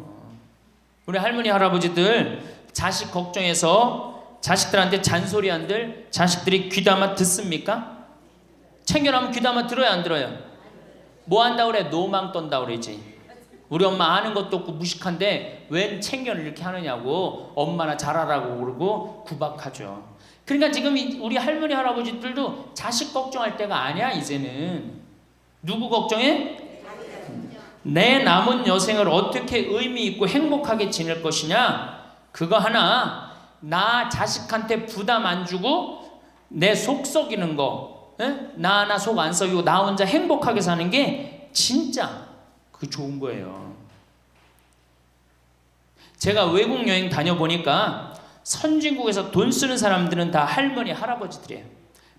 우리 할머니 할아버지들 자식 걱정해서 자식들한테 잔소리한들 자식들이 귀담아 듣습니까? 챙겨나면 귀담아 들어야 안 들어요? 뭐 한다 그래? 노망 떤다 그러지. 우리 엄마 아는 것도 없고 무식한데 웬 챙겨를 이렇게 하느냐고 엄마나 잘하라고 그러고 구박하죠. 그러니까 지금 우리 할머니 할아버지들도 자식 걱정할 때가 아니야. 이제는 누구 걱정해? 내 남은 여생을 어떻게 의미 있고 행복하게 지낼 것이냐. 그거 하나. 나 자식한테 부담 안 주고 내 속 썩이는 거, 나 하나 속 안 썩이고 나 혼자 행복하게 사는 게 진짜 그 좋은 거예요. 제가 외국 여행 다녀보니까 선진국에서 돈 쓰는 사람들은 다 할머니 할아버지들이에요.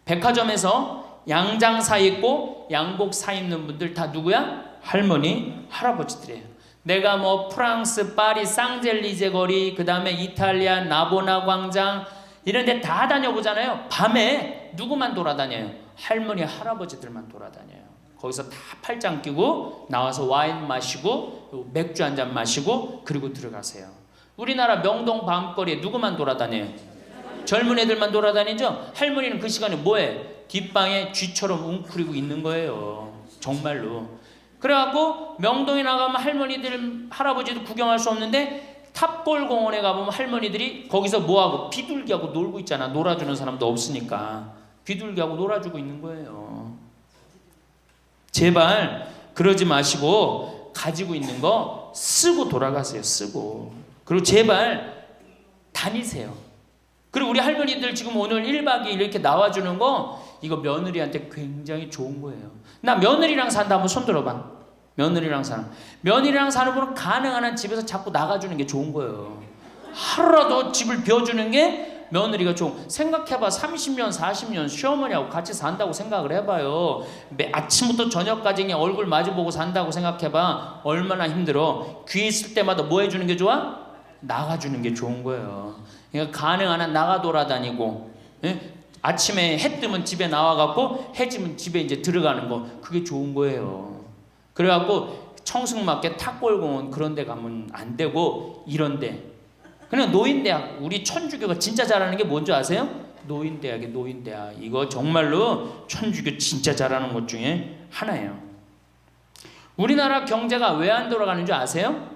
백화점에서 양장 사 입고 양복 사 입는 분들 다 누구야? 할머니 할아버지들이에요. 내가 뭐 프랑스 파리 쌍젤리제 거리, 그 다음에 이탈리아 나보나 광장 이런 데 다 다녀보잖아요. 밤에 누구만 돌아다녀요? 할머니 할아버지들만 돌아다녀요. 거기서 다 팔짱 끼고 나와서 와인 마시고 맥주 한 잔 마시고 그리고 들어가세요. 우리나라 명동 밤거리에 누구만 돌아다녀요? 젊은 애들만 돌아다니죠? 할머니는 그 시간에 뭐해? 뒷방에 쥐처럼 웅크리고 있는 거예요. 정말로. 그래갖고 명동에 나가면 할머니들 할아버지도 구경할 수 없는데 탑골 공원에 가보면 할머니들이 거기서 뭐하고 비둘기하고 놀고 있잖아. 놀아주는 사람도 없으니까 비둘기하고 놀아주고 있는 거예요. 제발 그러지 마시고 가지고 있는 거 쓰고 돌아가세요. 쓰고. 그리고 제발 다니세요. 그리고 우리 할머니들 지금 오늘 1박 2일 이렇게 나와주는 거 이거 며느리한테 굉장히 좋은 거예요. 나 며느리랑 산다 한번 손 들어봐. 며느리랑 사는. 며느리랑 사는 분은 가능한 한 집에서 자꾸 나가주는 게 좋은 거예요. 하루라도 집을 비워주는 게 며느리가 좋은. 생각해봐. 30년 40년 시어머니하고 같이 산다고 생각을 해봐요. 아침부터 저녁까지 그냥 얼굴 마주보고 산다고 생각해봐. 얼마나 힘들어. 귀 있을 때마다 뭐 해주는 게 좋아? 나가주는 게 좋은 거예요. 그러니까 가능한 한 나가 돌아다니고, 예? 아침에 해 뜨면 집에 나와갖고 해 지면 집에 이제 들어가는 거, 그게 좋은 거예요. 그래갖고 청승맞게 탑골공원 그런 데 가면 안 되고 이런 데 그냥 노인대학. 우리 천주교가 진짜 잘하는 게 뭔지 아세요? 노인대학이에요. 노인대학. 이거 정말로 천주교 진짜 잘하는 것 중에 하나예요. 우리나라 경제가 왜 안 돌아가는 줄 아세요?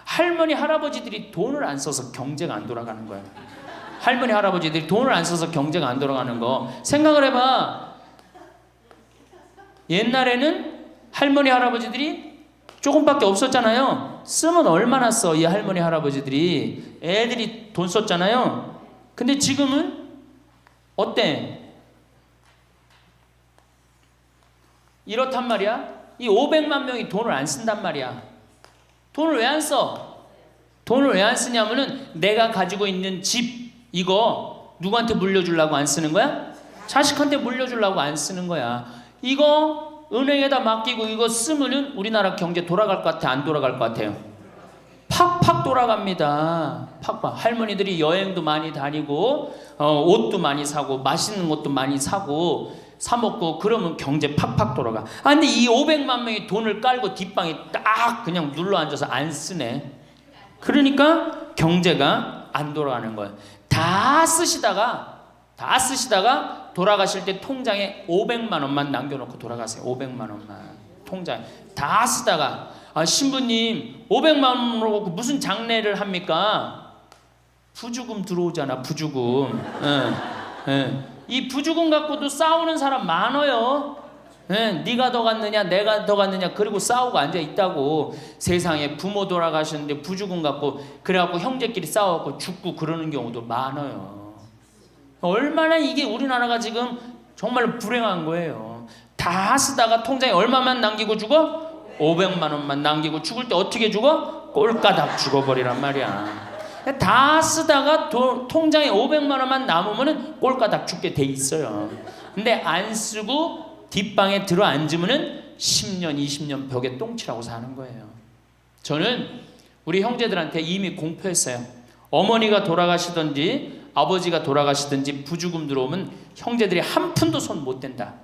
할머니 할아버지들이 돈을 안 써서 경제가 안 돌아가는 거예요. 할머니 할아버지들이 돈을 안 써서 경제가 안 돌아가는 거 생각을 해봐. 옛날에는 할머니 할아버지들이 조금밖에 없었잖아요. 쓰면 얼마나 써? 이 할머니 할아버지들이. 애들이 돈 썼잖아요. 근데 지금은 어때? 이렇단 말이야. 이 500만 명이 돈을 안 쓴단 말이야. 돈을 왜 안 써? 돈을 왜 안 쓰냐면은 내가 가지고 있는 집 이거 누구한테 물려주려고 안 쓰는 거야? 자식한테 물려주려고 안 쓰는 거야. 이거 은행에다 맡기고 이거 쓰면은 우리나라 경제 돌아갈 것 같아? 안 돌아갈 것 같아요? 팍팍 돌아갑니다. 팍팍. 할머니들이 여행도 많이 다니고 옷도 많이 사고 맛있는 것도 많이 사고 사 먹고 그러면 경제 팍팍 돌아가. 아 근데 이 500만 명이 돈을 깔고 뒷방에 딱 그냥 눌러 앉아서 안 쓰네. 그러니까 경제가 안 돌아가는 거예요. 다 쓰시다가 돌아가실 때 통장에 500만 원만 남겨놓고 돌아가세요. 500만 원만 통장에 다 쓰다가 신부님 500만 원으로 무슨 장례를 합니까? 부주금 들어오잖아. 부주금. 이 부주금 갖고도 싸우는 사람 많아요. 네가 더 갔느냐 내가 더 갔느냐 그리고 싸우고 앉아 있다고. 세상에 부모 돌아가셨는데 부주금 갖고 그래갖고 형제끼리 싸워갖고 죽고 그러는 경우도 많아요. 얼마나 이게 우리나라가 지금 정말 불행한 거예요. 다 쓰다가 통장에 얼마만 남기고 죽어? 500만 원만 남기고 죽을 때 어떻게 죽어? 꼴까닥 죽어버리란 말이야. 다 쓰다가 통장에 500만 원만 남으면은 꼴까닥 죽게 돼 있어요. 근데 안 쓰고 뒷방에 들어 앉으면은 10년 20년 벽에 똥치라고 사는 거예요. 저는 우리 형제들한테 이미 공표했어요. 어머니가 돌아가시든지 아버지가 돌아가시든지 부주금 들어오면 형제들이 한 푼도 손 못 댄다.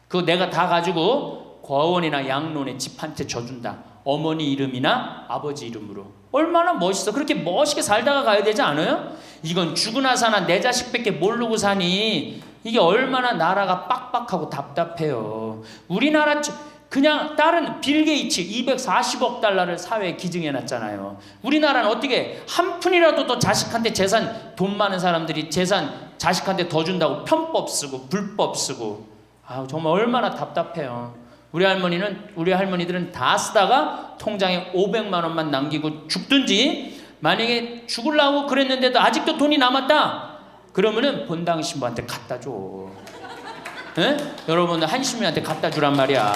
그거 내가 다 가지고 과원이나 양론에 집 한 채 져준다. 어머니 이름이나 아버지 이름으로. 얼마나 멋있어. 그렇게 멋있게 살다가 가야 되지 않아요? 이건 죽으나 사나 내 자식밖에 모르고 사니 이게 얼마나 나라가 빡빡하고 답답해요. 우리나라 그냥 다른 빌 게이츠 240억 달러를 사회에 기증해놨잖아요. 우리나라는 어떻게 한 푼이라도 더 자식한테 재산, 돈 많은 사람들이 재산 자식한테 더 준다고 편법 쓰고 불법 쓰고. 아, 정말 얼마나 답답해요. 우리 할머니들은 다 쓰다가 통장에 500만 원만 남기고 죽든지, 만약에 죽으려고 그랬는데도 아직도 돈이 남았다 그러면은 본당 신부한테 갖다 줘. 에? 여러분들 한시민한테 갖다 주란 말이야.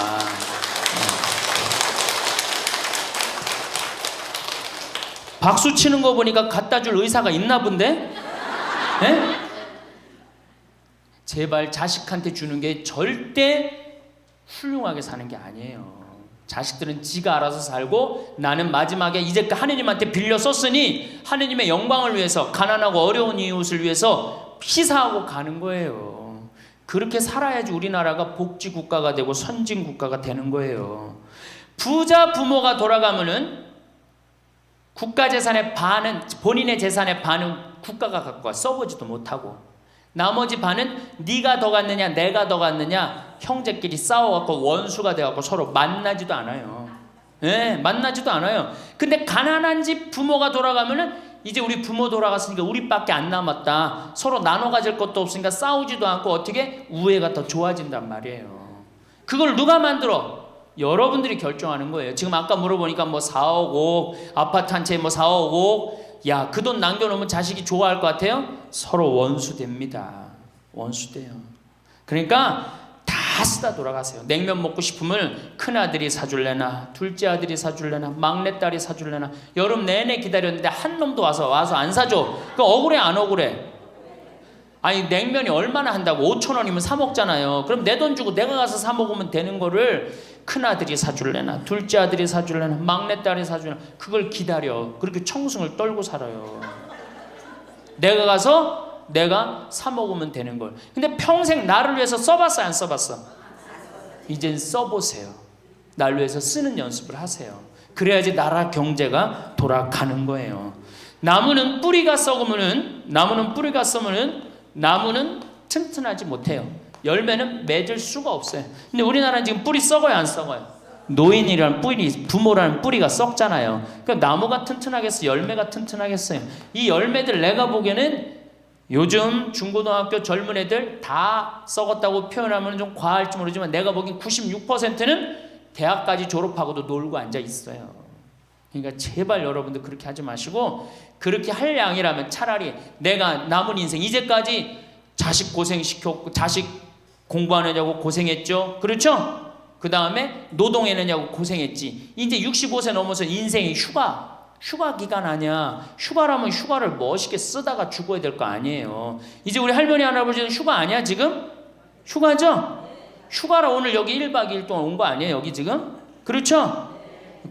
박수 치는 거 보니까 갖다 줄 의사가 있나 본데? 에? 제발 자식한테 주는 게 절대 훌륭하게 사는 게 아니에요. 자식들은 지가 알아서 살고 나는 마지막에 이제 하느님한테 빌려 썼으니 하느님의 영광을 위해서, 가난하고 어려운 이웃을 위해서 희사하고 가는 거예요. 그렇게 살아야지 우리나라가 복지국가가 되고 선진국가가 되는 거예요. 부자 부모가 돌아가면은 국가재산의 반은, 본인의 재산의 반은 국가가 갖고 와 써보지도 못하고, 나머지 반은 네가 더 갖느냐 내가 더 갖느냐 형제끼리 싸워갖고 원수가 돼갖고 서로 만나지도 않아요. 네, 만나지도 않아요. 근데 가난한 집 부모가 돌아가면은 이제 우리 부모 돌아갔으니까 우리밖에 안 남았다, 서로 나눠 가질 것도 없으니까 싸우지도 않고 어떻게 우애가 더 좋아진단 말이에요. 그걸 누가 만들어? 여러분들이 결정하는 거예요. 지금 아까 물어보니까 뭐 4억 5억 아파트 한 채에 뭐 4억 5억, 야, 그 돈 남겨놓으면 자식이 좋아할 것 같아요? 서로 원수됩니다. 원수돼요. 그러니까 다 쓰다 돌아가세요. 냉면 먹고 싶으면 큰아들이 사줄래나 둘째 아들이 사줄래나 막내딸이 사줄래나 여름 내내 기다렸는데 한 놈도 와서 안 사줘. 그 억울해 안 억울해? 아니, 냉면이 얼마나 한다고? 5,000원이면 사 먹잖아요. 그럼 내 돈 주고 내가 가서 사 먹으면 되는 거를 큰아들이 사줄래나 둘째 아들이 사줄래나 막내딸이 사줄래나 그걸 기다려. 그렇게 청승을 떨고 살아요. 내가 가서 내가 사 먹으면 되는 걸. 근데 평생 나를 위해서 써봤어 안 써봤어? 이젠 써보세요. 나를 위해서 쓰는 연습을 하세요. 그래야지 나라 경제가 돌아가는 거예요. 나무는 뿌리가 썩으면은, 나무는 튼튼하지 못해요. 열매는 맺을 수가 없어요. 근데 우리나라는 지금 뿌리 썩어요 안 썩어요? 노인이라는 뿌리, 부모라는 뿌리가 썩잖아요. 그러니까 나무가 튼튼하겠어, 열매가 튼튼하겠어요? 이 열매들 내가 보기에는 요즘 중고등학교 젊은 애들 다 썩었다고 표현하면 좀 과할지 모르지만 내가 보기엔 96%는 대학까지 졸업하고도 놀고 앉아 있어요. 그러니까 제발 여러분들 그렇게 하지 마시고, 그렇게 할 양이라면 차라리 내가 남은 인생, 이제까지 자식 고생시켰고 자식 공부하느냐고 고생했죠. 그렇죠? 그 다음에 노동해내냐고 고생했지. 이제 65세 넘어서 인생이 휴가 기간 아니야. 휴가라면 휴가를 멋있게 쓰다가 죽어야 될 거 아니에요. 이제 우리 할머니 할아버지는 휴가 아니야 지금? 휴가죠? 휴가라 오늘 여기 1박 2일 동안 온 거 아니에요 여기 지금? 그렇죠?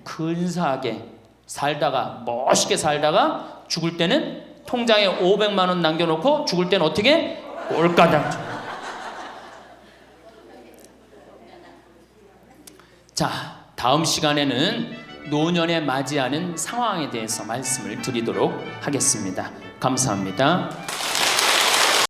근사하게 살다가, 멋있게 살다가 죽을 때는 통장에 500만 원 남겨놓고 죽을 때는 어떻게? 꼴까닥. 자, 다음 시간에는 노년에 맞이하는 상황에 대해서 말씀을 드리도록 하겠습니다. 감사합니다.